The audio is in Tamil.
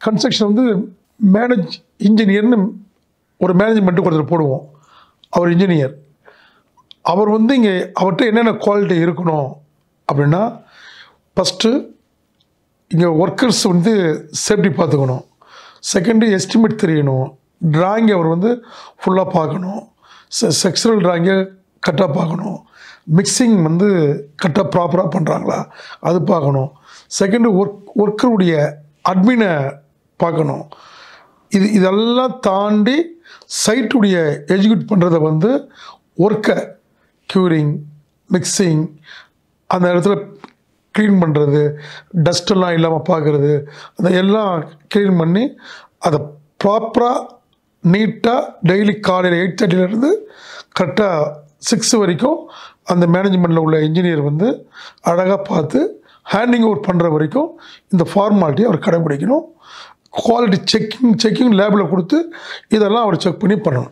கன்ஸ்ட்ரக்ஷன் வந்து இன்ஜினியர்னு ஒரு மேனேஜ்மெண்ட்டுக்கு ஒருத்தர் போடுவோம். அவர் இன்ஜினியர். அவர் வந்து இங்கே அவர்கிட்ட என்னென்ன குவாலிட்டி இருக்கணும் அப்படின்னா, ஃபஸ்ட்டு இங்கே ஒர்க்கர்ஸ் வந்து சேஃப்டி பார்த்துக்கணும். செகண்டு எஸ்டிமேட் தெரியணும். ட்ராயிங் அவர் வந்து ஃபுல்லாக பார்க்கணும். செக்ஷுவல் ட்ராயிங்கை கரெக்டாக பார்க்கணும். மிக்சிங் வந்து கரெக்டாக ப்ராப்பராக பண்ணுறாங்களா அது பார்க்கணும். செகண்டு ஒர்க்கருடைய அட்மினை பார்க்கணும். இதெல்லாம் தாண்டி சைட்டுடைய எக்ஸிக்யூட் பண்ணுறத வந்து ஒர்க்கை க்யூரிங், மிக்சிங், அந்த இடத்துல க்ளீன் பண்ணுறது, டஸ்ட்டெல்லாம் இல்லாமல் பார்க்குறது, அதை எல்லாம் க்ளீன் பண்ணி அதை ப்ராப்பராக நீட்டாக டெய்லி காலையில் 8:30 கரெக்டாக 6 வரைக்கும் அந்த மேனேஜ்மெண்ட்டில் உள்ள இன்ஜினியர் வந்து அழகாக பார்த்து ஹேண்டிங் ஓவர் பண்ணுற வரைக்கும் இந்த ஃபார்மாலிட்டியை அவர் கடைபிடிக்கணும். குவாலிட்டி செக்கிங் லேபில் கொடுத்து இதெல்லாம் அவர் செக் பண்ணி பண்ணணும்.